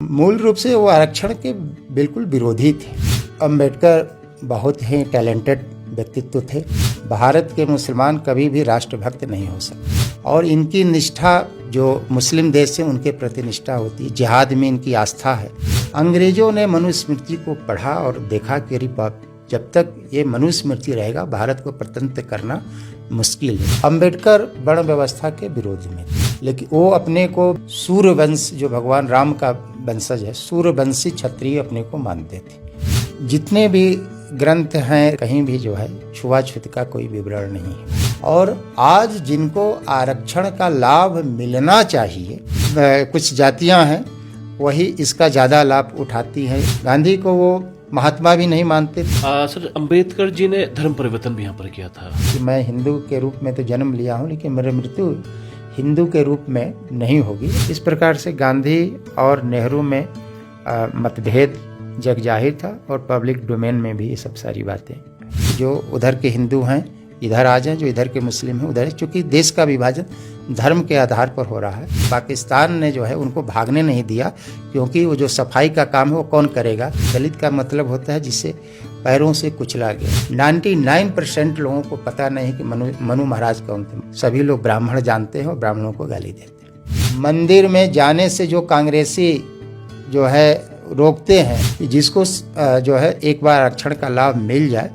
मूल रूप से वो आरक्षण के बिल्कुल विरोधी थे। अंबेडकर बहुत ही टैलेंटेड व्यक्तित्व थे। भारत के मुसलमान कभी भी राष्ट्रभक्त नहीं हो सकते और इनकी निष्ठा जो मुस्लिम देश से उनके प्रति निष्ठा होती है, जिहाद में इनकी आस्था है। अंग्रेजों ने मनुस्मृति को पढ़ा और देखा कि अरे बाप, जब तक ये मनुस्मृति रहेगा भारत को स्वतंत्र करना मुश्किल है। अंबेडकर वर्ण व्यवस्था के विरोध में थे, लेकिन वो अपने को सूर्यवंश, जो भगवान राम का वंशज है, सूर्यवंशी क्षत्रिय अपने को मानते थे। जितने भी ग्रंथ हैं कहीं भी जो है छुआछूत का कोई विवरण नहीं है। और आज जिनको आरक्षण का लाभ मिलना चाहिए, कुछ जातियां हैं वही इसका ज़्यादा लाभ उठाती हैं। गांधी को वो महात्मा भी नहीं मानते। सर, अंबेडकर जी ने धर्म परिवर्तन भी यहाँ पर किया था कि मैं हिंदू के रूप में तो जन्म लिया हूँ, लेकिन मेरी मृत्यु हिंदू के रूप में नहीं होगी। इस प्रकार से गांधी और नेहरू में मतभेद जग जाहिर था और पब्लिक डोमेन में भी ये सब सारी बातें, जो उधर के हिंदू हैं इधर आ जाएं, जो इधर के मुस्लिम हैं उधर। चूँकि देश का विभाजन धर्म के आधार पर हो रहा है, पाकिस्तान ने जो है उनको भागने नहीं दिया, क्योंकि वो जो सफाई का काम है वो कौन करेगा। दलित का मतलब होता है जिसे पैरों से कुचला गया। 99% लोगों को पता नहीं कि मनु महाराज कौन थे। सभी लोग ब्राह्मण जानते हैं और ब्राह्मणों को गाली देते हैं। मंदिर में जाने से जो कांग्रेसी जो है रोकते हैं कि जिसको जो है एक बार आरक्षण का लाभ मिल जाए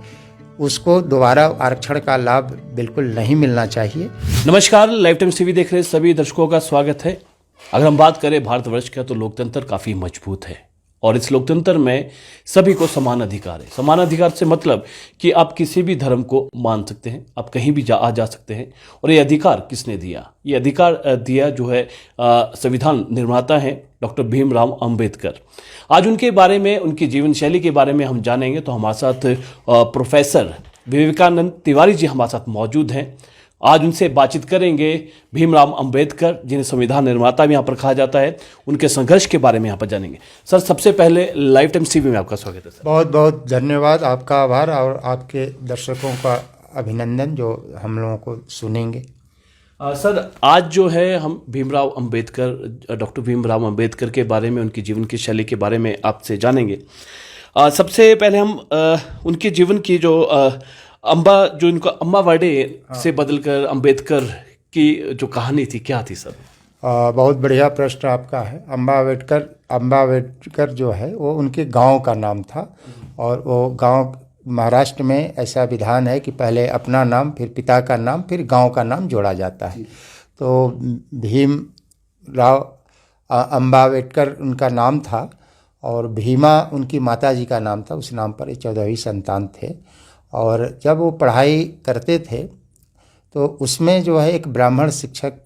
उसको दोबारा आरक्षण का लाभ बिल्कुल नहीं मिलना चाहिए। नमस्कार, लाइव टाइम्स टीवी देख रहे सभी दर्शकों का स्वागत है। अगर हम बात करें भारतवर्ष का, तो लोकतंत्र काफी मजबूत है और इस लोकतंत्र में सभी को समान अधिकार है। समान अधिकार से मतलब कि आप किसी भी धर्म को मान सकते हैं, आप कहीं भी आ जा सकते हैं। और ये अधिकार किसने दिया? ये अधिकार दिया जो है संविधान निर्माता हैं डॉक्टर भीमराव अंबेडकर। आज उनके बारे में, उनकी जीवन शैली के बारे में हम जानेंगे। तो हमारे साथ प्रोफेसर विवेकानंद तिवारी जी हमारे साथ मौजूद हैं। आज उनसे बातचीत करेंगे भीमराव अंबेडकर, जिन्हें संविधान निर्माता भी यहाँ पर कहा जाता है, उनके संघर्ष के बारे में यहाँ पर जानेंगे। सर, सबसे पहले लाइव टाइम्स टीवी में आपका स्वागत है। सर, बहुत बहुत धन्यवाद, आपका आभार और आपके दर्शकों का अभिनंदन जो हम लोगों को सुनेंगे। सर, आज जो है हम भीमराव अंबेडकर, डॉक्टर भीमराव अंबेडकर के बारे में, उनकी जीवन की शैली के बारे में आपसे जानेंगे। सबसे पहले हम उनके जीवन की जो जो इनको अम्बा वाडे से बदलकर अंबेडकर की जो कहानी थी, क्या थी सर? बहुत बढ़िया प्रश्न आपका है। अम्बावेडकर जो है वो उनके गांव का नाम था और वो गांव, महाराष्ट्र में ऐसा विधान है कि पहले अपना नाम, फिर पिता का नाम, फिर गांव का नाम जोड़ा जाता है। तो भीमराव अम्बावेडकर उनका नाम था और भीमा उनकी माताजी का नाम था। उस नाम पर 14वीं संतान थे। और जब वो पढ़ाई करते थे तो उसमें जो है एक ब्राह्मण शिक्षक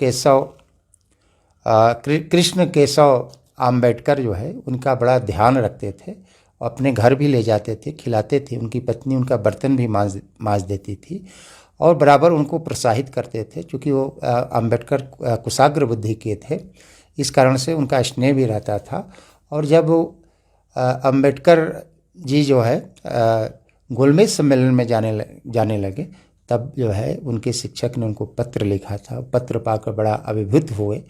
कृष्ण केशव आम्बेडकर जो है उनका बड़ा ध्यान रखते थे। अपने घर भी ले जाते थे, खिलाते थे। उनकी पत्नी उनका बर्तन भी मांज देती थी और बराबर उनको प्रोत्साहित करते थे। क्योंकि वो आम्बेडकर कुशाग्र बुद्धि के थे, इस कारण से उनका स्नेह भी रहता था। और जब वो आम्बेडकर जी जो है गोलमेज सम्मेलन में जाने लगे, तब जो है उनके शिक्षक ने उनको पत्र लिखा था। पत्र पाकर बड़ा अभिभूत हुए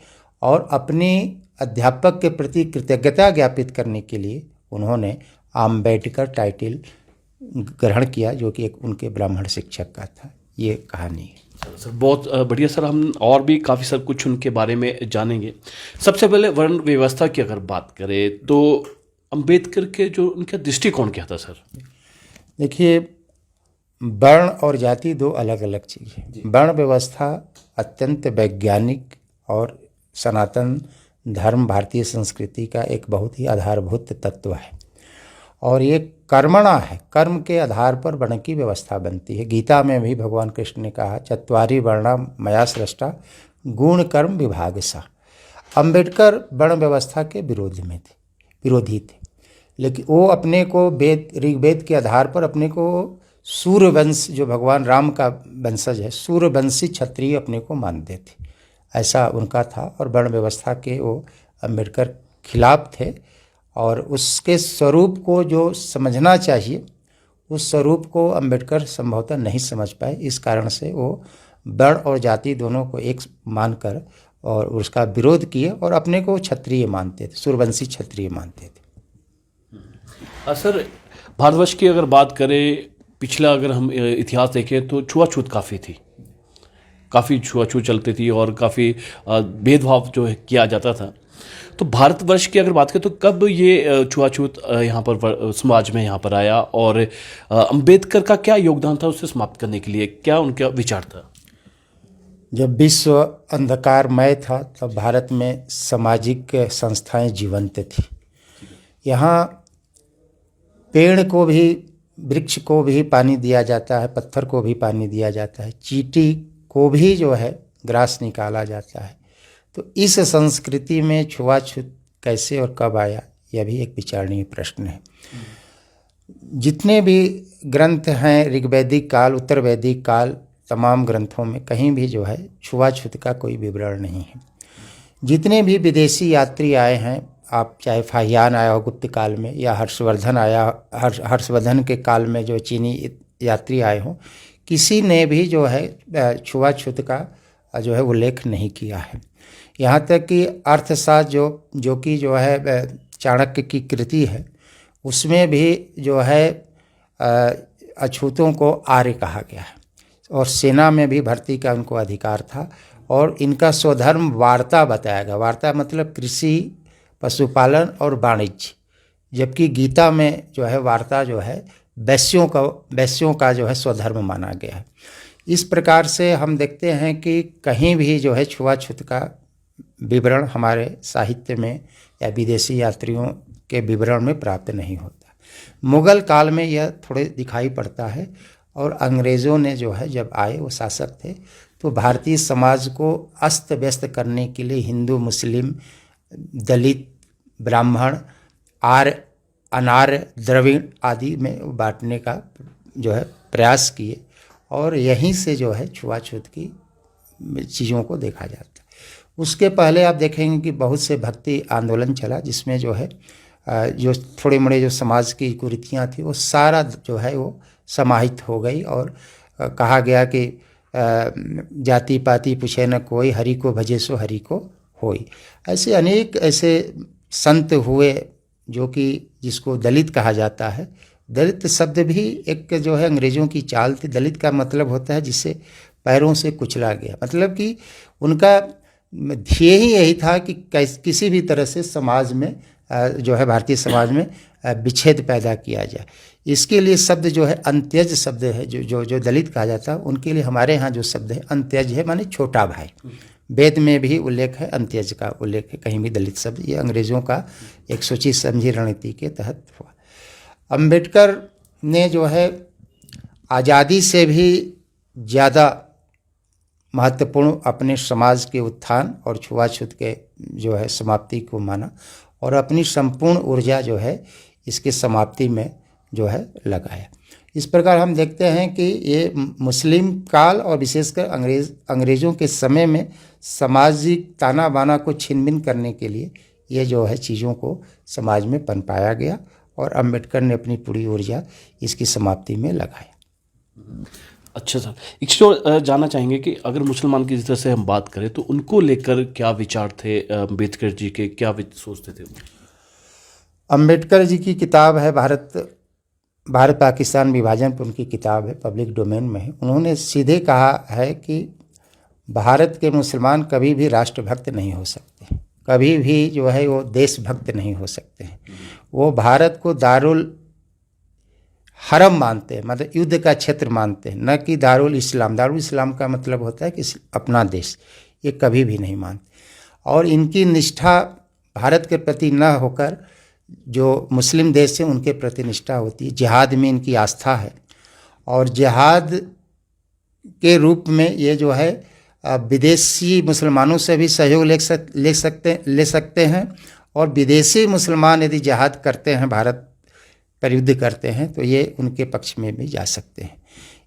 और अपनी अध्यापक के प्रति कृतज्ञता ज्ञापित करने के लिए उन्होंने आम्बेडकर टाइटल ग्रहण किया, जो कि एक उनके ब्राह्मण शिक्षक का था। ये कहानी है। सर, बहुत बढ़िया सर। हम और भी काफ़ी सर कुछ उनके बारे में जानेंगे। सबसे पहले वर्ण व्यवस्था की अगर बात करें तो अंबेडकर के जो उनका दृष्टिकोण क्या था सर? देखिए, वर्ण और जाति दो अलग अलग चीज़ है। वर्ण व्यवस्था अत्यंत वैज्ञानिक और सनातन धर्म, भारतीय संस्कृति का एक बहुत ही आधारभूत तत्व है और ये कर्मणा है। कर्म के आधार पर वर्ण की व्यवस्था बनती है। गीता में भी भगवान कृष्ण ने कहा, चत्वारि वर्णा मया सृष्टा गुण कर्म विभागसा। अंबेडकर वर्ण व्यवस्था के विरोधी थे, लेकिन वो अपने को ऋग्वेद के आधार पर अपने को सूर्यवंश, जो भगवान राम का वंशज है, सूर्यवंशी क्षत्रिय अपने को मानते थे। ऐसा उनका था और वर्ण व्यवस्था के वो अंबेडकर खिलाफ थे और उसके स्वरूप को जो समझना चाहिए उस स्वरूप को अंबेडकर संभवतः नहीं समझ पाए। इस कारण से वो वर्ण और जाति दोनों को एक मानकर और उसका विरोध किए और अपने को क्षत्रिय मानते थे, सूर्यवंशी क्षत्रिय मानते थे। सर, भारतवर्ष की अगर बात करें, पिछला अगर हम इतिहास देखें तो छुआछूत काफ़ी थी, काफ़ी छुआछूत चलती थी और काफ़ी भेदभाव जो है किया जाता था। तो भारतवर्ष की अगर बात करें तो कब ये छुआछूत यहाँ पर समाज में यहाँ पर आया, और अंबेडकर का क्या योगदान था उसे समाप्त करने के लिए, क्या उनका विचार था? जब विश्व अंधकारमय था तब भारत में सामाजिक संस्थाएं जीवंत थी। यहाँ पेड़ को भी, वृक्ष को भी पानी दिया जाता है, पत्थर को भी पानी दिया जाता है, चींटी को भी जो है ग्रास निकाला जाता है। तो इस संस्कृति में छुआछूत कैसे और कब आया, यह भी एक विचारणीय प्रश्न है। जितने भी ग्रंथ हैं, ऋग्वैदिक काल, उत्तर वैदिक काल, तमाम ग्रंथों में कहीं भी जो है छुआछूत का कोई विवरण नहीं है। जितने भी विदेशी यात्री आए हैं, आप चाहे फाहियान आया हो गुप्त काल में, या हर्षवर्धन आया, हर्षवर्धन के काल में जो चीनी यात्री आए हों, किसी ने भी जो है छुआछूत का जो है उल्लेख नहीं किया है। यहाँ तक कि अर्थशास्त्र जो कि जो है चाणक्य की कृति है, उसमें भी जो है अछूतों को आर्य कहा गया है, और सेना में भी भर्ती का उनको अधिकार था, और इनका स्वधर्म वार्ता बताया गया। वार्ता मतलब कृषि, पशुपालन और वाणिज्य, जबकि गीता में जो है वार्ता जो है वैश्यों का जो है स्वधर्म माना गया है। इस प्रकार से हम देखते हैं कि कहीं भी जो है छुआछूत का विवरण हमारे साहित्य में या विदेशी यात्रियों के विवरण में प्राप्त नहीं होता। मुगल काल में यह थोड़े दिखाई पड़ता है, और अंग्रेज़ों ने जो है जब आए, वो शासक थे, तो भारतीय समाज को अस्त व्यस्त करने के लिए हिंदू, मुस्लिम, दलित, ब्राह्मण, आर्य, अनार्य, द्रविड़ आदि में बांटने का जो है प्रयास किए, और यहीं से जो है छुआछूत की चीज़ों को देखा जाता है। उसके पहले आप देखेंगे कि बहुत से भक्ति आंदोलन चला, जिसमें जो है जो थोड़े मोड़े जो समाज की कुरीतियाँ थी वो सारा जो है वो समाहित हो गई, और कहा गया कि जाति पाति पूछे न कोई, हरि को भजे सो हरि को होई। ऐसे अनेक ऐसे संत हुए जो कि जिसको दलित कहा जाता है। दलित शब्द भी एक जो है अंग्रेज़ों की चाल थी। दलित का मतलब होता है जिसे पैरों से कुचला गया, मतलब कि उनका ध्येय ही यही था कि किसी भी तरह से समाज में जो है भारतीय समाज में विच्छेद पैदा किया जाए। इसके लिए शब्द जो है अंत्यज शब्द है, जो दलित कहा जाता है उनके लिए हमारे यहाँ जो शब्द है अंत्यज है, माने छोटा भाई। वेद में भी उल्लेख है, अंत्यज का उल्लेख है, कहीं भी दलित शब्द। ये अंग्रेज़ों का एक सोची समझी रणनीति के तहत हुआ। अम्बेडकर ने जो है आज़ादी से भी ज़्यादा महत्वपूर्ण अपने समाज के उत्थान और छुआछूत के जो है समाप्ति को माना, और अपनी संपूर्ण ऊर्जा जो है इसके समाप्ति में जो है लगाया। इस प्रकार हम देखते हैं कि ये मुस्लिम काल और विशेषकर अंग्रेज़ों के समय में सामाजिक ताना बाना को छिन-भिन करने के लिए ये जो है चीज़ों को समाज में पनपाया गया, और अम्बेडकर ने अपनी पूरी ऊर्जा इसकी समाप्ति में लगाया। अच्छा सर, एक चीज़ जानना चाहेंगे कि अगर मुसलमान की तरह से हम बात करें तो उनको लेकर क्या विचार थे अम्बेडकर जी के, क्या सोचते थे? अम्बेडकर जी की किताब है भारत पाकिस्तान विभाजन पर उनकी किताब है, पब्लिक डोमेन में है। उन्होंने सीधे कहा है कि भारत के मुसलमान कभी भी राष्ट्रभक्त नहीं हो सकते, कभी भी जो है वो देशभक्त नहीं हो सकते हैं। वो भारत को दारुल हरम मानते हैं, मतलब युद्ध का क्षेत्र मानते हैं, न कि दारुल इस्लाम। दारुल इस्लाम का मतलब होता है कि अपना देश, ये कभी भी नहीं मानते। और इनकी निष्ठा भारत के प्रति न होकर जो मुस्लिम देश हैं उनके प्रति निष्ठा होती है। जिहाद में इनकी आस्था है, और जिहाद के रूप में ये जो है विदेशी मुसलमानों से भी सहयोग ले सकते हैं, और विदेशी मुसलमान यदि जिहाद करते हैं, भारत पर युद्ध करते हैं, तो ये उनके पक्ष में भी जा सकते हैं।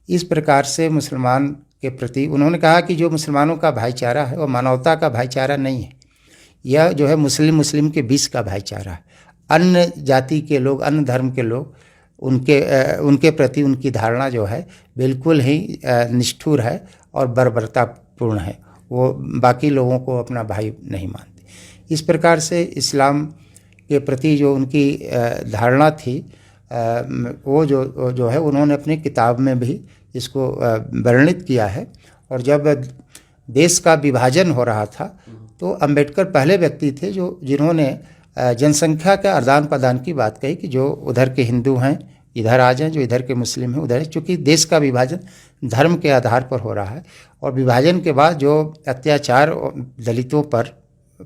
इस प्रकार से मुसलमान के प्रति उन्होंने कहा कि जो मुसलमानों का भाईचारा है वो मानवता का भाईचारा नहीं है, यह जो है मुस्लिम के बीच का भाईचारा है। अन्य जाति के लोग, अन्य धर्म के लोग, उनके प्रति उनकी धारणा जो है बिल्कुल ही निष्ठुर है और बर्बरतापूर्ण है। वो बाकी लोगों को अपना भाई नहीं मानते। इस प्रकार से इस्लाम के प्रति जो उनकी धारणा थी वो जो है उन्होंने अपनी किताब में भी इसको वर्णित किया है। और जब देश का विभाजन हो रहा था तो अंबेडकर पहले व्यक्ति थे जिन्होंने जनसंख्या के आदान प्रदान की बात कही कि जो उधर के हिंदू हैं इधर आ जाएं, जो इधर के मुस्लिम हैं उधर। चूँकि देश का विभाजन धर्म के आधार पर हो रहा है और विभाजन के बाद जो अत्याचार दलितों पर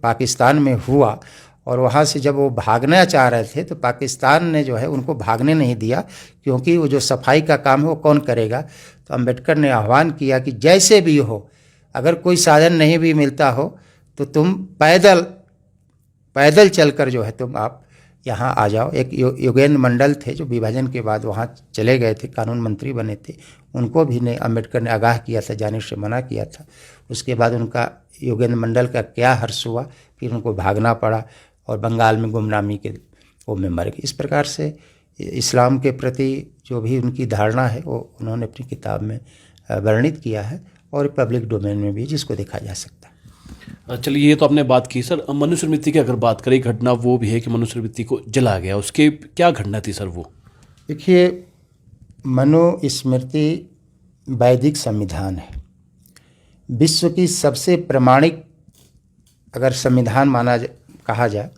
पाकिस्तान में हुआ और वहाँ से जब वो भागना चाह रहे थे तो पाकिस्तान ने जो है उनको भागने नहीं दिया, क्योंकि वो जो सफाई का काम है वो कौन करेगा। तो अंबेडकर ने आह्वान किया कि जैसे भी हो, अगर कोई साधन नहीं भी मिलता हो तो तुम पैदल चलकर जो है तुम आप यहाँ आ जाओ। एक योगेंद्र मंडल थे जो विभाजन के बाद वहाँ चले गए थे, कानून मंत्री बने थे, उनको भी अंबेडकर ने आगाह किया था, जाने से मना किया था। उसके बाद उनका योगेंद्र मंडल का क्या हर्ष हुआ, फिर उनको भागना पड़ा और बंगाल में गुमनामी के वो में मर गए। इस प्रकार से इस्लाम के प्रति जो भी उनकी धारणा है वो उन्होंने अपनी किताब में वर्णित किया है और पब्लिक डोमेन में भी जिसको देखा जा सकता है। चलिए, ये तो आपने बात की सर। मनुस्मृति की अगर बात करें, घटना वो भी है कि मनुस्मृति को जला गया, उसके क्या घटना थी सर? वो देखिए, मनुस्मृति वैदिक संविधान है, विश्व की सबसे प्रमाणिक अगर संविधान कहा जाए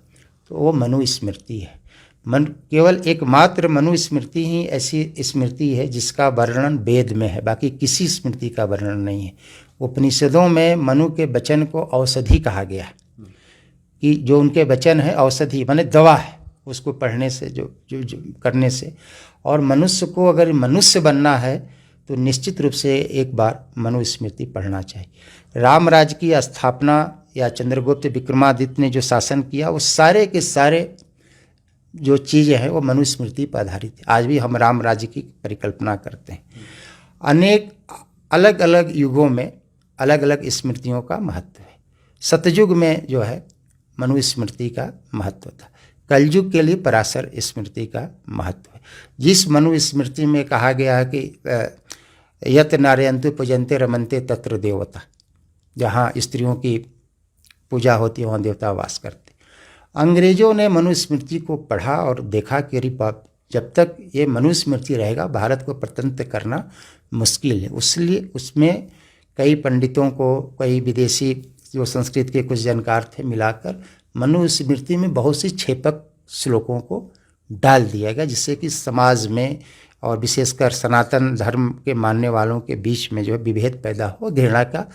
तो वो मनुस्मृति है। केवल एकमात्र मनुस्मृति ही ऐसी स्मृति है जिसका वर्णन वेद में है, बाकी किसी स्मृति का वर्णन नहीं है। उपनिषदों में मनु के वचन को औषधि कहा गया है कि जो उनके वचन है औषधि माने दवा है, उसको पढ़ने से जो करने से। और मनुष्य को अगर मनुष्य बनना है तो निश्चित रूप से एक बार मनुस्मृति पढ़ना चाहिए। राम राज्य की स्थापना या चंद्रगुप्त विक्रमादित्य ने जो शासन किया वो सारे के सारे जो चीज़ें हैं वो मनुस्मृति पर आधारित है। आज भी हम राम राज्य की परिकल्पना करते हैं। अनेक अलग अलग युगों में अलग अलग स्मृतियों का महत्व है। सतयुग में जो है मनुस्मृति का महत्व था, कलयुग के लिए पराशर स्मृति का महत्व है। जिस मनुस्मृति में कहा गया है कि यत नारयन्तु पूजन्ते रमन्ते तत्र देवता, जहाँ स्त्रियों की पूजा होती है वहाँ देवता वास करते। अंग्रेजों ने मनुस्मृति को पढ़ा और देखा कि अरे बाप, जब तक ये मनुस्मृति रहेगा भारत को स्वतंत्र करना मुश्किल है। इसलिए उसमें कई पंडितों को, कई विदेशी जो संस्कृत के कुछ जानकार थे मिलाकर मनुस्मृति में बहुत सी छेपक श्लोकों को डाल दिया गया, जिससे कि समाज में और विशेषकर सनातन धर्म के मानने वालों के बीच में जो है विभेद पैदा हो, घृणा का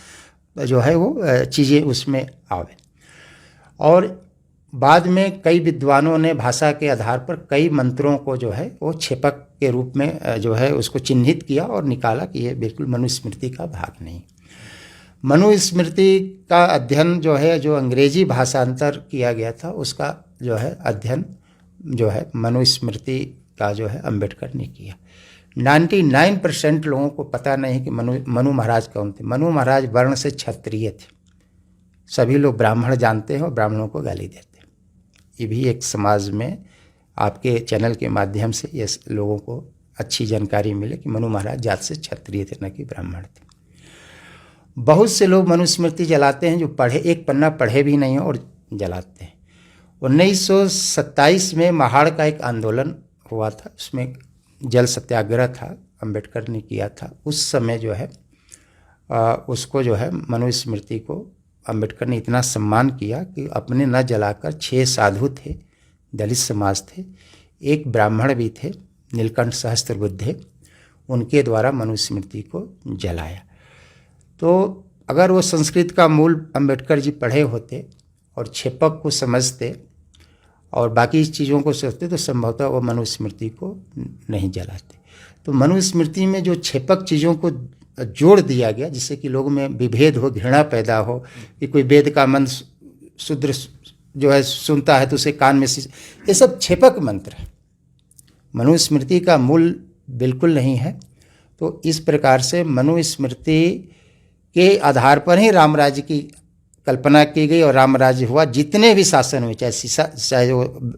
जो है वो चीज़ें उसमें आवे। और बाद में कई विद्वानों ने भाषा के आधार पर कई मंत्रों को जो है वो छेपक के रूप में जो है उसको चिन्हित किया और निकाला कि ये बिल्कुल मनुस्मृति का भाग नहीं। मनुस्मृति का अध्ययन जो है, जो अंग्रेजी भाषांतर किया गया था, उसका जो है अध्ययन जो है मनुस्मृति का जो है अंबेडकर ने किया। 99% लोगों को पता नहीं कि मनु महाराज कौन थे। मनु महाराज वर्ण से क्षत्रिय थे, सभी लोग ब्राह्मण जानते हैं और ब्राह्मणों को गाली देते हैं। ये भी एक समाज में आपके चैनल के माध्यम से ये लोगों को अच्छी जानकारी मिले कि मनु महाराज जात से क्षत्रिय थे, न कि ब्राह्मण थे। बहुत से लोग मनुस्मृति जलाते हैं जो एक पन्ना पढ़े भी नहीं हो और जलाते हैं। 1927 में महाड़ का एक आंदोलन हुआ था, उसमें जल सत्याग्रह था, अंबेडकर ने किया था। उस समय जो है उसको जो है मनुस्मृति को अंबेडकर ने इतना सम्मान किया कि अपने न जलाकर 6 साधु थे, दलित समाज थे, एक ब्राह्मण भी थे, नीलकंठ सहस्त्रबुद्धे, उनके द्वारा मनुस्मृति को जलाया। तो अगर वो संस्कृत का मूल अंबेडकर जी पढ़े होते और छेपक को समझते और बाकी चीज़ों को सोचते तो संभवतः वो मनुस्मृति को नहीं जलाते। तो मनुस्मृति में जो छेपक चीज़ों को जोड़ दिया गया जिससे कि लोगों में विभेद हो, घृणा पैदा हो, कि कोई वेद का मंत्र शूद्र जो है सुनता है तो उसे कान में ये सब छेपक मंत्र है, मनुस्मृति का मूल बिल्कुल नहीं है। तो इस प्रकार से मनुस्मृति के आधार पर ही राम राज्य की कल्पना की गई और राम राज्य हुआ। जितने भी शासन हुए, चाहे वो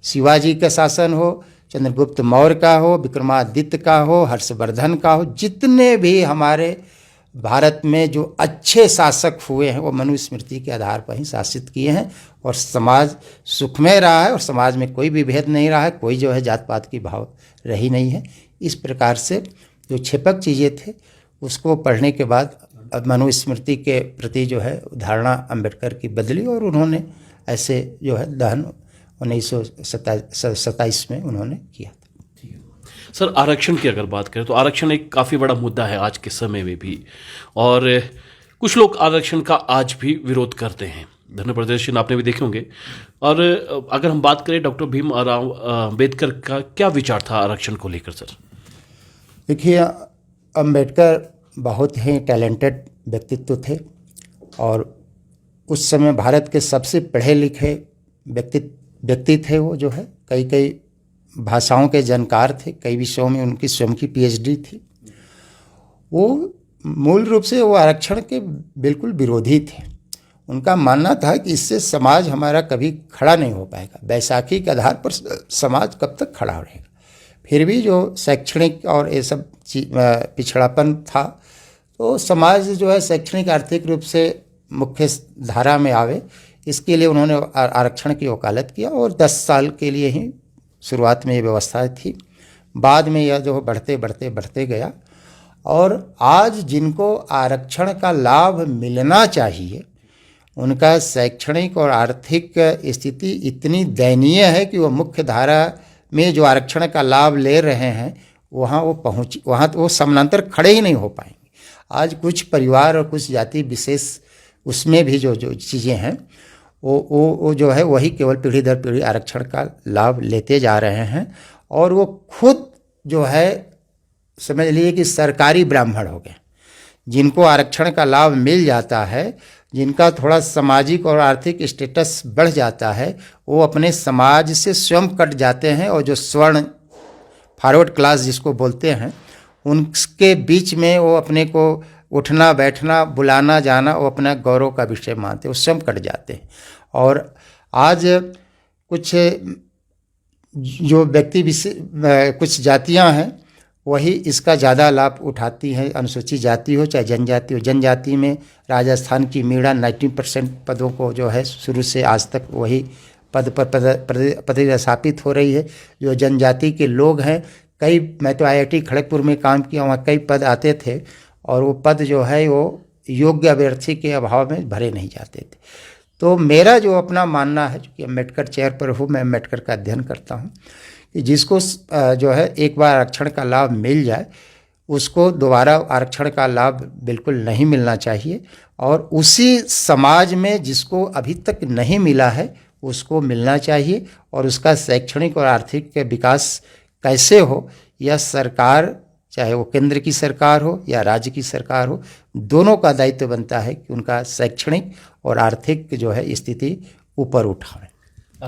शिवाजी का शासन हो, चंद्रगुप्त मौर्य का हो, विक्रमादित्य का हो, हर्षवर्धन का हो, जितने भी हमारे भारत में जो अच्छे शासक हुए हैं वो मनुस्मृति के आधार पर ही शासित किए हैं और समाज सुखमय रहा है और समाज में कोई भी भेद नहीं रहा है, कोई जो है जात पात की भाव रही नहीं है। इस प्रकार से जो छिपक चीज़ें थे उसको पढ़ने के बाद मनुस्मृति के प्रति जो है धारणा अंबेडकर की बदली और उन्होंने ऐसे जो है दहन 1927 में उन्होंने किया था। सर, आरक्षण की अगर बात करें तो आरक्षण एक काफ़ी बड़ा मुद्दा है आज के समय में भी, और कुछ लोग आरक्षण का आज भी विरोध करते हैं। धरना प्रदर्शन आपने भी देखे होंगे। और अगर हम बात करें डॉक्टर भीमराव अम्बेडकर का क्या विचार था आरक्षण को लेकर सर? देखिए, अम्बेडकर बहुत ही टैलेंटेड व्यक्तित्व थे और उस समय भारत के सबसे पढ़े लिखे व्यक्ति थे। वो जो है कई भाषाओं के जानकार थे, कई विषयों में उनकी स्वयं की पीएचडी थी। वो मूल रूप से वो आरक्षण के बिल्कुल विरोधी थे। उनका मानना था कि इससे समाज हमारा कभी खड़ा नहीं हो पाएगा, बैसाखी के आधार पर समाज कब तक खड़ा रहेगा। फिर भी जो शैक्षणिक और ये सब पिछड़ापन था तो समाज जो है शैक्षणिक आर्थिक रूप से मुख्य धारा में आवे, इसके लिए उन्होंने आरक्षण की वकालत किया और 10 साल के लिए ही शुरुआत में ये व्यवस्था थी। बाद में यह जो बढ़ते गया और आज जिनको आरक्षण का लाभ मिलना चाहिए उनका शैक्षणिक और आर्थिक स्थिति इतनी दयनीय है कि वो मुख्य धारा में जो आरक्षण का लाभ ले रहे हैं वहाँ वो समानांतर खड़े ही नहीं हो पाएंगे। आज कुछ परिवार और कुछ जाति विशेष उसमें भी जो चीज़ें हैं वो जो है वही केवल पीढ़ी दर पीढ़ी आरक्षण का लाभ लेते जा रहे हैं और वो खुद जो है समझ लीजिए कि सरकारी ब्राह्मण हो गए। जिनको आरक्षण का लाभ मिल जाता है, जिनका थोड़ा सामाजिक और आर्थिक स्टेटस बढ़ जाता है, वो अपने समाज से स्वयं कट जाते हैं और जो स्वर्ण फॉरवर्ड क्लास जिसको बोलते हैं उनके बीच में वो अपने को उठना बैठना बुलाना जाना वो अपना गौरव का विषय मानते हैं, वो स्वयं कट जाते हैं। और आज कुछ जो कुछ जातियां हैं वही इसका ज़्यादा लाभ उठाती हैं, अनुसूचित जाति हो चाहे जनजाति हो। जनजाति में राजस्थान की मीणा 90% पदों को जो है शुरू से आज तक वही पद पर प्रतिस्थापित हो रही है। जो जनजाति के लोग हैं मैं तो IIT खड़गपुर में काम किया, वहाँ कई पद आते थे और वो पद जो है वो योग्य अभ्यर्थी के अभाव में भरे नहीं जाते थे। तो मेरा जो अपना मानना है, चूँकि अम्बेडकर चेयर पर हूँ, मैं अम्बेडकर का अध्ययन करता हूँ, कि जिसको जो है एक बार आरक्षण का लाभ मिल जाए उसको दोबारा आरक्षण का लाभ बिल्कुल नहीं मिलना चाहिए और उसी समाज में जिसको अभी तक नहीं मिला है उसको मिलना चाहिए। और उसका शैक्षणिक और आर्थिक विकास कैसे हो, यह सरकार, चाहे वो केंद्र की सरकार हो या राज्य की सरकार हो, दोनों का दायित्व बनता है कि उनका शैक्षणिक और आर्थिक जो है स्थिति ऊपर उठाएं।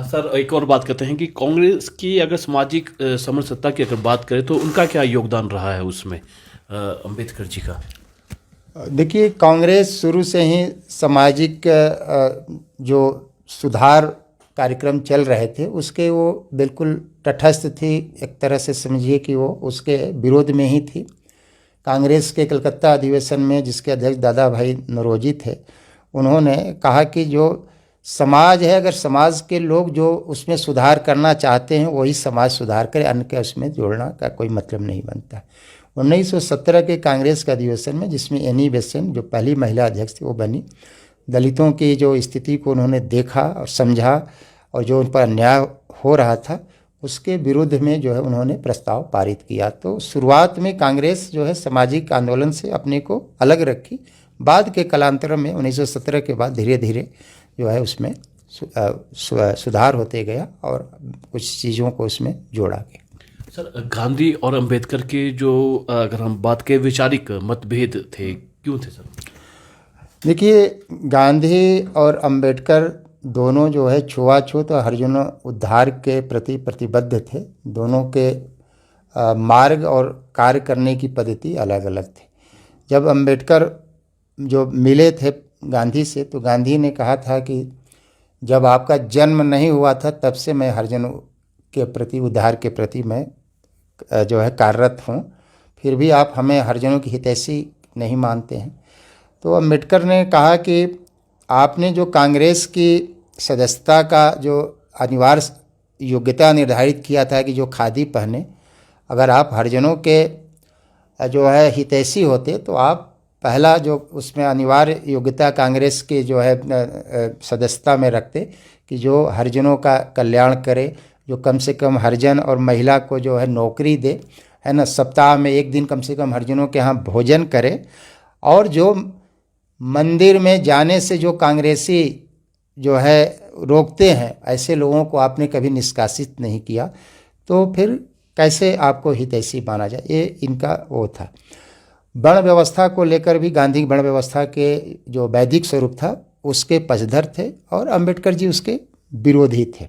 सर, एक और बात करते हैं कि कांग्रेस की अगर सामाजिक समरसत्ता की अगर बात करें तो उनका क्या योगदान रहा है उसमें अम्बेडकर जी का? देखिए, कांग्रेस शुरू से ही सामाजिक जो सुधार कार्यक्रम चल रहे थे उसके वो बिल्कुल तटस्थ थी। एक तरह से समझिए कि वो उसके विरोध में ही थी। कांग्रेस के कलकत्ता अधिवेशन में जिसके अध्यक्ष दादा भाई नौरोजी थे, उन्होंने कहा कि जो समाज है, अगर समाज के लोग जो उसमें सुधार करना चाहते हैं वही समाज सुधार करे, अन्य के उसमें जोड़ना का कोई मतलब नहीं बनता। 1917 के कांग्रेस के अधिवेशन में, जिसमें एनी बेसेंट जो पहली महिला अध्यक्ष थी वो बनी, दलितों की जो स्थिति को उन्होंने देखा और समझा और जो उन पर अन्याय हो रहा था उसके विरुद्ध में जो है उन्होंने प्रस्ताव पारित किया। तो शुरुआत में कांग्रेस जो है सामाजिक आंदोलन से अपने को अलग रखी। बाद के कालांतर में 1917 के बाद धीरे धीरे जो है उसमें सुधार होते गया और कुछ चीज़ों को उसमें जोड़ा गया। सर, गांधी और अंबेडकर के जो अगर हम बात करें वैचारिक मतभेद थे, क्यों थे सर? देखिए, गांधी और अंबेडकर दोनों जो है छुआछूत और हरिजन उद्धार के प्रति प्रतिबद्ध थे। दोनों के मार्ग और कार्य करने की पद्धति अलग अलग थी। जब अंबेडकर जो मिले थे गांधी से, तो गांधी ने कहा था कि जब आपका जन्म नहीं हुआ था तब से मैं हरिजनों के प्रति, उद्धार के प्रति मैं जो है कार्यरत हूँ, फिर भी आप हमें हरिजनों की हितैषी नहीं मानते हैं। तो अम्बेडकर ने कहा कि आपने जो कांग्रेस की सदस्यता का जो अनिवार्य योग्यता निर्धारित किया था कि जो खादी पहने, अगर आप हरिजनों के जो है हितैषी होते तो आप पहला जो उसमें अनिवार्य योग्यता कांग्रेस के जो है सदस्यता में रखते कि जो हरिजनों का कल्याण करे, जो कम से कम हरिजन और महिला को जो है नौकरी दे, है ना, सप्ताह में एक दिन कम से कम हरिजनों के यहाँ भोजन करे, और जो मंदिर में जाने से जो कांग्रेसी जो है रोकते हैं, ऐसे लोगों को आपने कभी निष्कासित नहीं किया, तो फिर कैसे आपको हितैषी माना जाए। ये इनका वो था। वर्ण व्यवस्था को लेकर भी गांधी वर्ण व्यवस्था के जो वैदिक स्वरूप था उसके पक्षधर थे और अंबेडकर जी उसके विरोधी थे।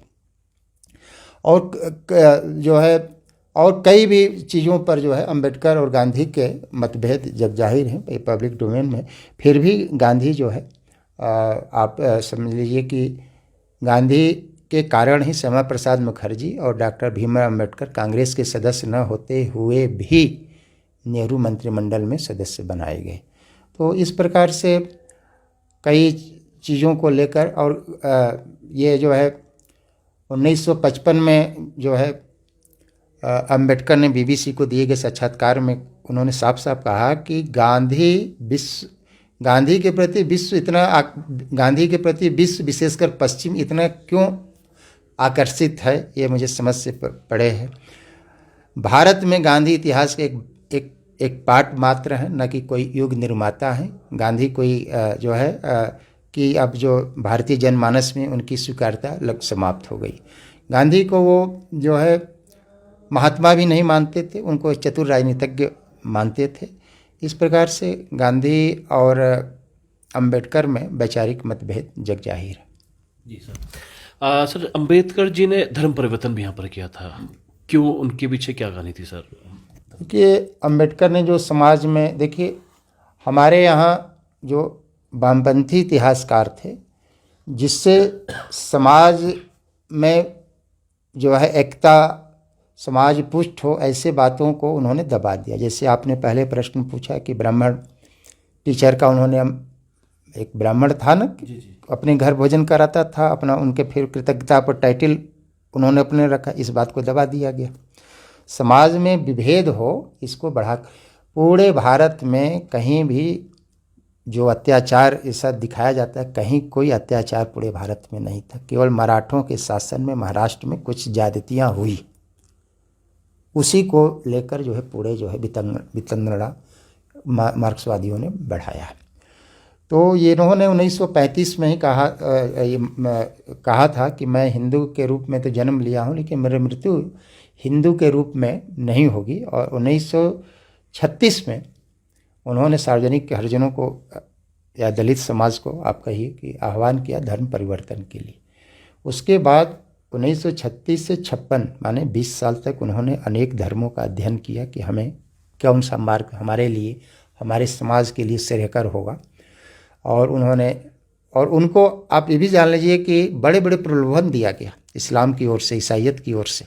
और जो है और कई भी चीज़ों पर जो है अंबेडकर और गांधी के मतभेद जग जाहिर हैं पब्लिक डोमेन में, फिर भी गांधी जो है आप समझ लीजिए कि गांधी के कारण ही श्यामा प्रसाद मुखर्जी और डॉक्टर भीमराव अंबेडकर कांग्रेस के सदस्य न होते हुए भी नेहरू मंत्रिमंडल में सदस्य बनाए गए। तो इस प्रकार से कई चीज़ों को लेकर, और ये जो है 1955 में जो है अंबेडकर ने बीबीसी को दिए गए साक्षात्कार में उन्होंने साफ साफ कहा कि गांधी के प्रति विश्व विशेषकर पश्चिम इतना क्यों आकर्षित है, ये मुझे समझ से पड़े है। भारत में गांधी इतिहास के एक पार्ट मात्र है, न कि कोई युग निर्माता है। गांधी कोई जो है कि अब जो भारतीय जनमानस में उनकी स्वीकार्यता समाप्त हो गई। गांधी को वो जो है महात्मा भी नहीं मानते थे, उनको चतुर राजनीतिज्ञ मानते थे। इस प्रकार से गांधी और अंबेडकर में वैचारिक मतभेद जग जाहिर है। जी सर। सर, अंबेडकर जी ने धर्म परिवर्तन भी यहाँ पर किया था, क्यों, उनके पीछे क्या कहानी थी सर? कि अंबेडकर ने जो समाज में, देखिए हमारे यहाँ जो वामपंथी इतिहासकार थे, जिससे समाज में जो है एकता, समाज पुष्ट हो, ऐसे बातों को उन्होंने दबा दिया। जैसे आपने पहले प्रश्न पूछा कि ब्राह्मण टीचर का, उन्होंने, एक ब्राह्मण था ना, अपने घर भोजन कराता था अपना, उनके फिर कृतज्ञता पर टाइटल उन्होंने अपने रखा, इस बात को दबा दिया गया। समाज में विभेद हो, इसको बढ़ा, पूरे भारत में कहीं भी जो अत्याचार ऐसा दिखाया जाता है, कहीं कोई अत्याचार पूरे भारत में नहीं था। केवल मराठों के शासन में महाराष्ट्र में कुछ ज्यादतियाँ हुई, उसी को लेकर जो है पूरे जो है वितंडा मार्क्सवादियों ने बढ़ाया। तो ये इन्होंने 1935 में ही कहा था कि मैं हिंदू के रूप में तो जन्म लिया हूँ, लेकिन मेरी मृत्यु हिंदू के रूप में नहीं होगी। और 1936 में उन्होंने सार्वजनिक हरिजनों को या दलित समाज को, आप कहिए, कि आह्वान किया धर्म परिवर्तन के लिए। उसके बाद 1936 से 56 माने 20 साल तक उन्होंने अनेक धर्मों का अध्ययन किया कि हमें कौन सा मार्ग हमारे लिए, हमारे समाज के लिए श्रेयकर होगा। और उनको आप ये भी जान लीजिए कि बड़े बड़े प्रलोभन दिया गया इस्लाम की ओर से, ईसाइयत की ओर से,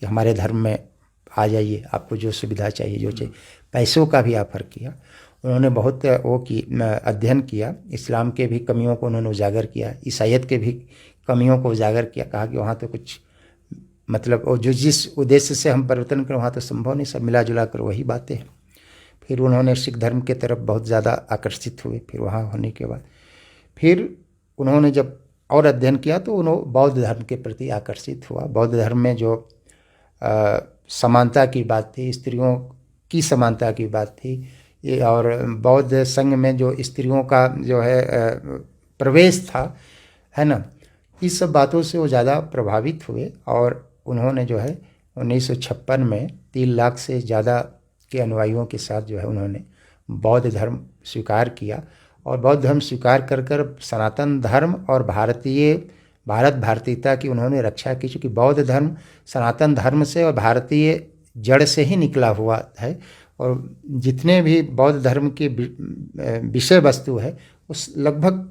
कि हमारे धर्म में आ जाइए, आपको जो सुविधा चाहिए, जो चाहिए, पैसों का भी ऑफर किया। उन्होंने बहुत अध्ययन किया, इस्लाम के भी कमियों को उन्होंने उजागर किया, ईसाइयत के भी कमियों को उजागर किया। कहा कि वहाँ तो कुछ मतलब, और जो जिस उद्देश्य से हम परिवर्तन करें वहाँ तो संभव नहीं, सब मिला जुला कर वही बातें हैं। फिर उन्होंने सिख धर्म के तरफ बहुत ज़्यादा आकर्षित हुए। फिर वहाँ होने के बाद फिर उन्होंने जब और अध्ययन किया तो उन्होंने बौद्ध धर्म के प्रति आकर्षित हुआ। बौद्ध धर्म में जो समानता की बात थी, स्त्रियों की समानता की बात थी, और बौद्ध संघ में जो स्त्रियों का जो है प्रवेश था, है ना, इस सब बातों से वो ज़्यादा प्रभावित हुए। और उन्होंने जो है 1956 में 3 लाख से ज़्यादा के अनुयायियों के साथ जो है उन्होंने बौद्ध धर्म स्वीकार किया। और बौद्ध धर्म स्वीकार कर कर सनातन धर्म और भारत भारतीयता की उन्होंने रक्षा की, चूँकि बौद्ध धर्म सनातन धर्म से और भारतीय जड़ से ही निकला हुआ है। और जितने भी बौद्ध धर्म के विषय वस्तु है उस लगभग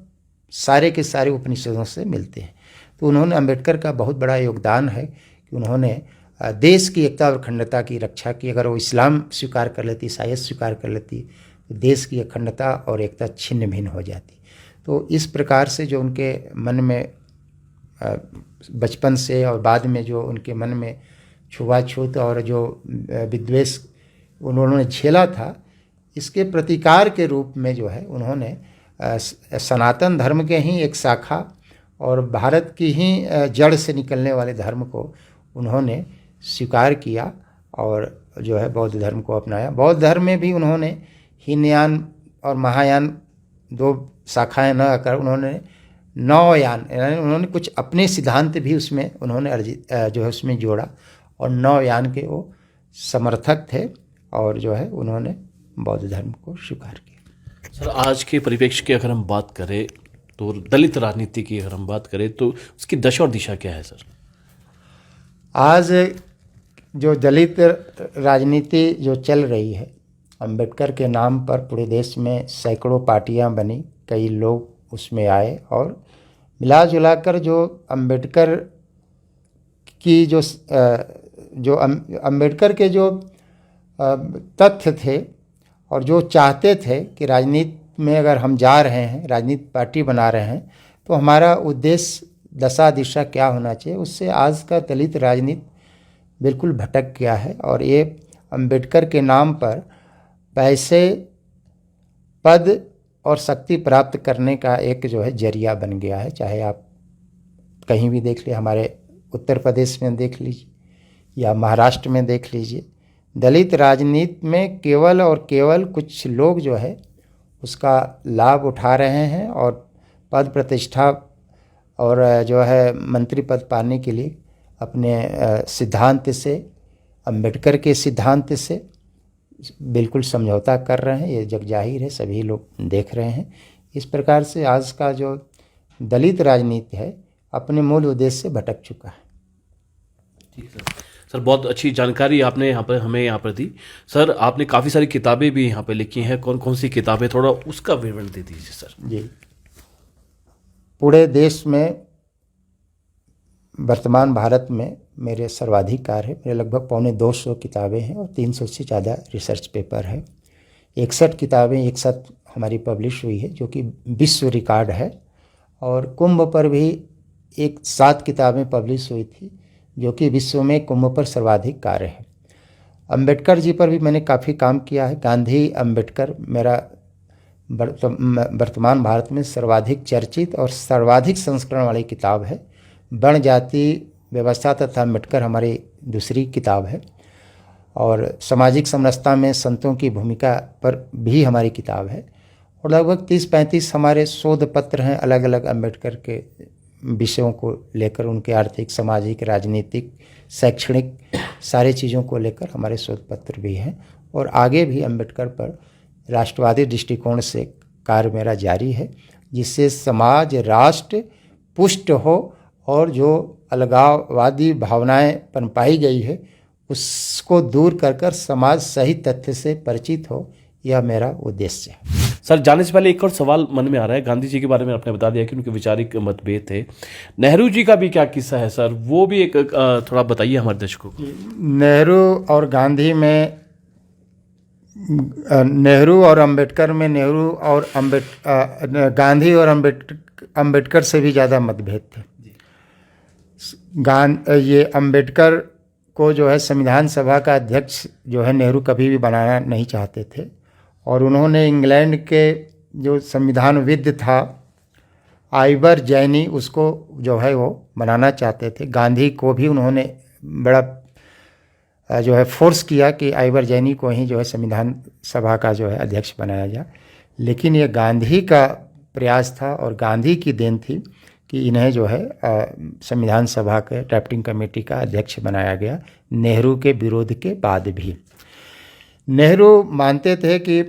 सारे के सारे उपनिषदों से मिलते हैं। तो उन्होंने, अंबेडकर का बहुत बड़ा योगदान है कि उन्होंने देश की एकता और अखंडता की रक्षा की। अगर वो इस्लाम स्वीकार कर लेती, ईसाइयत स्वीकार कर लेती, देश की अखंडता और एकता छिन्न भिन्न हो जाती। तो इस प्रकार से जो उनके मन में बचपन से और बाद में जो उनके मन में छुआछूत और जो विद्वेष उन्होंने झेला था, इसके प्रतिकार के रूप में जो है उन्होंने सनातन धर्म के ही एक शाखा और भारत की ही जड़ से निकलने वाले धर्म को उन्होंने स्वीकार किया और जो है बौद्ध धर्म को अपनाया। बौद्ध धर्म में भी उन्होंने हीनयान और महायान दो शाखाएं न कर उन्होंने नवयान, यानी उन्होंने कुछ अपने सिद्धांत भी उसमें उन्होंने जो है उसमें जोड़ा और नवयान के वो समर्थक थे और जो है उन्होंने बौद्ध धर्म को स्वीकार किया। सर, आज के परिप्रेक्ष्य की अगर हम बात करें तो दलित राजनीति की अगर हम बात करें तो उसकी दशा और दिशा क्या है सर? आज जो दलित राजनीति जो चल रही है, अंबेडकर के नाम पर पूरे देश में सैकड़ों पार्टियां बनी, कई लोग उसमें आए और मिला जुला कर जो अंबेडकर की जो अंबेडकर के जो तथ्य थे और जो चाहते थे कि राजनीति में अगर हम जा रहे हैं, राजनीति पार्टी बना रहे हैं, तो हमारा उद्देश्य दशा दिशा क्या होना चाहिए, उससे आज का दलित राजनीति बिल्कुल भटक गया है। और ये अंबेडकर के नाम पर पैसे, पद और शक्ति प्राप्त करने का एक जो है जरिया बन गया है। चाहे आप कहीं भी देख लीजिए, हमारे उत्तर प्रदेश में देख लीजिए या महाराष्ट्र में देख लीजिए, दलित राजनीति में केवल और केवल कुछ लोग जो है उसका लाभ उठा रहे हैं और पद प्रतिष्ठा और जो है मंत्री पद पाने के लिए अपने सिद्धांत से, अंबेडकर के सिद्धांत से बिल्कुल समझौता कर रहे हैं। ये जग जाहिर है, सभी लोग देख रहे हैं। इस प्रकार से आज का जो दलित राजनीति है अपने मूल उद्देश्य से भटक चुका है। ठीक है सर, बहुत अच्छी जानकारी आपने यहाँ पर हमें यहाँ पर दी। सर, आपने काफ़ी सारी किताबें भी यहाँ पर लिखी हैं, कौन कौन सी किताबें, थोड़ा उसका विवरण दे दीजिए सर। जी, पूरे देश में वर्तमान भारत में मेरे सर्वाधिक कार्य है। मेरे लगभग 250 किताबें हैं और 300 से ज़्यादा रिसर्च पेपर है। 61 किताबें एक साथ हमारी पब्लिश हुई है, जो कि विश्व रिकॉर्ड है। और कुंभ पर भी 7 किताबें पब्लिश हुई थी, जो कि विश्व में कुंभ पर सर्वाधिक कार्य है। अंबेडकर जी पर भी मैंने काफ़ी काम किया है। गांधी अंबेडकर मेरा वर्तमान भारत में सर्वाधिक चर्चित और सर्वाधिक संस्करण वाली किताब है। वर्ण जाति व्यवस्था तथा अंबेडकर हमारी दूसरी किताब है। और सामाजिक समरसता में संतों की भूमिका पर भी हमारी किताब है। और लगभग 30-35 हमारे शोध पत्र हैं अलग अलग अंबेडकर के विषयों को लेकर, उनके आर्थिक, सामाजिक, राजनीतिक, शैक्षणिक सारे चीज़ों को लेकर हमारे शोध पत्र भी हैं। और आगे भी अंबेडकर पर राष्ट्रवादी दृष्टिकोण से कार्य मेरा जारी है, जिससे समाज राष्ट्र पुष्ट हो और जो अलगाववादी भावनाएं पनपाई गई है उसको दूर कर कर समाज सही तथ्य से परिचित हो, यह मेरा उद्देश्य है। सर, जाने से पहले एक और सवाल मन में आ रहा है। गांधी जी के बारे में आपने बता दिया कि उनके वैचारिक मतभेद थे। नेहरू जी का भी क्या किस्सा है सर, वो भी एक थोड़ा बताइए हमारे दर्शकों को। नेहरू और गांधी में, नेहरू और अंबेडकर में, गांधी और अंबेडकर से भी ज़्यादा मतभेद थे। ये अंबेडकर को जो है संविधान सभा का अध्यक्ष जो है नेहरू कभी भी बनाना नहीं चाहते थे। और उन्होंने इंग्लैंड के जो संविधानविद था आइवर जैनी, उसको जो है वो बनाना चाहते थे। गांधी को भी उन्होंने बड़ा जो है फोर्स किया कि आइवर जैनी को ही जो है संविधान सभा का जो है अध्यक्ष बनाया जाए। लेकिन ये गांधी का प्रयास था और गांधी की देन थी कि इन्हें जो है संविधान सभा के ड्राफ्टिंग कमेटी का अध्यक्ष बनाया गया, नेहरू के विरोध के बाद भी। नेहरू मानते थे कि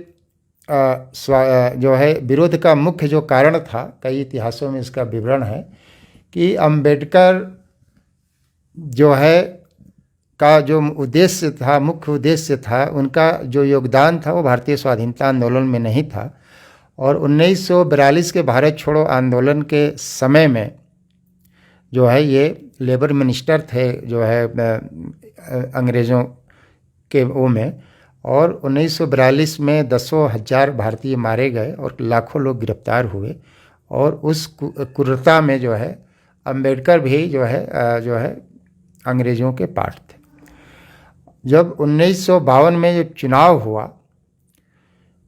जो है विरोध का मुख्य जो कारण था, कई इतिहासों में इसका विवरण है कि अंबेडकर जो है का जो उद्देश्य था, मुख्य उद्देश्य था, उनका जो योगदान था वो भारतीय स्वाधीनता आंदोलन में नहीं था। और 1942 के भारत छोड़ो आंदोलन के समय में जो है ये लेबर मिनिस्टर थे जो है अंग्रेज़ों के वो में, और 1942 में दसों हजार भारतीय मारे गए और लाखों लोग गिरफ्तार हुए। और उस क्रूरता में जो है अंबेडकर भी जो है अंग्रेज़ों के पार्ट थे। जब 1952 में जब चुनाव हुआ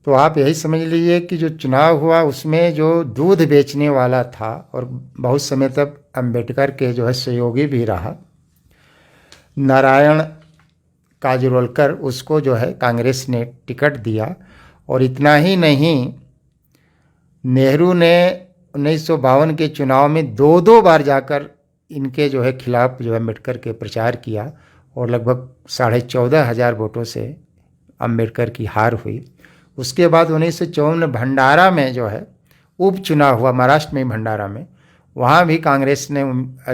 तो आप यही समझ लीजिए कि जो चुनाव हुआ उसमें जो दूध बेचने वाला था और बहुत समय तक अंबेडकर के जो है सहयोगी भी रहा, नारायण काजरोलकर, उसको जो है कांग्रेस ने टिकट दिया। और इतना ही नहीं, नेहरू ने 1952 के चुनाव में दो बार जाकर इनके जो है खिलाफ जो है अम्बेडकर के प्रचार किया और लगभग 14,500 वोटों से अम्बेडकर की हार हुई। उसके बाद 1954 में भंडारा में जो है उपचुनाव हुआ, महाराष्ट्र में भंडारा में, वहाँ भी कांग्रेस ने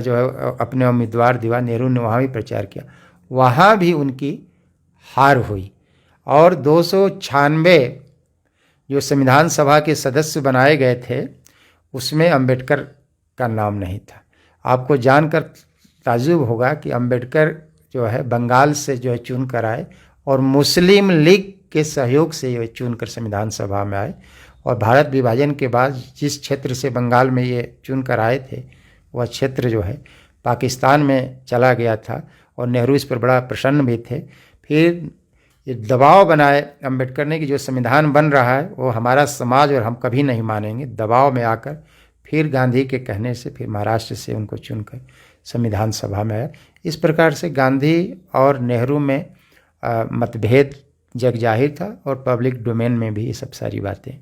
जो है अपने उम्मीदवार दिया, नेहरू ने वहाँ भी प्रचार किया, वहाँ भी उनकी हार हुई। और 296 जो संविधान सभा के सदस्य बनाए गए थे उसमें अंबेडकर का नाम नहीं था। आपको जानकर ताज्जुब होगा कि अंबेडकर जो है बंगाल से जो है चुन कर आए और मुस्लिम लीग के सहयोग से ये चुनकर संविधान सभा में आए। और भारत विभाजन के बाद जिस क्षेत्र से बंगाल में ये चुनकर आए थे वह क्षेत्र जो है पाकिस्तान में चला गया था और नेहरू इस पर बड़ा प्रसन्न भी थे। फिर ये दबाव बनाए अंबेडकर ने कि जो संविधान बन रहा है वो हमारा समाज और हम कभी नहीं मानेंगे। दबाव में आकर फिर गांधी के कहने से फिर महाराष्ट्र से उनको चुनकर संविधान सभा में आया। इस प्रकार से गांधी और नेहरू में मतभेद जग जाहिर था और पब्लिक डोमेन में भी ये सब सारी बातें।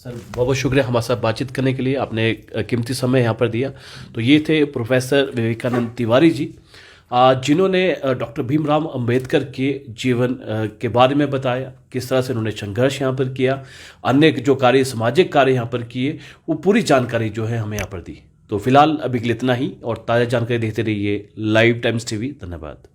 सर बहुत बहुत शुक्रिया हमारे साथ बातचीत करने के लिए, आपने कीमती समय यहाँ पर दिया। तो ये थे प्रोफेसर विवेकानंद तिवारी जी, जिन्होंने डॉक्टर भीमराव अंबेडकर के जीवन के बारे में बताया, किस तरह से उन्होंने संघर्ष यहाँ पर किया, अन्य जो कार्य सामाजिक कार्य यहाँ पर किए, वो पूरी जानकारी जो है हमें यहाँ पर दी। तो फिलहाल अभी के लिए इतना ही, और ताज़ा जानकारी देखते रहिए लाइव टाइम्स टीवी। धन्यवाद।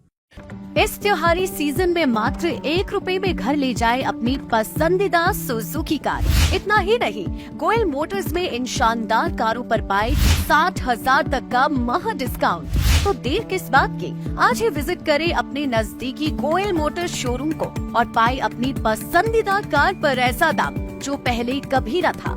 इस त्योहारी सीजन में मात्र 1 रुपए में घर ले जाए अपनी पसंदीदा सुजुकी कार। इतना ही नहीं, गोयल मोटर्स में इन शानदार कारों पर पाए 60,000 तक का महा डिस्काउंट। तो देर किस बात की, आज ही विजिट करें अपने नजदीकी गोयल मोटर्स शोरूम को और पाए अपनी पसंदीदा कार पर ऐसा दाम जो पहले कभी न था।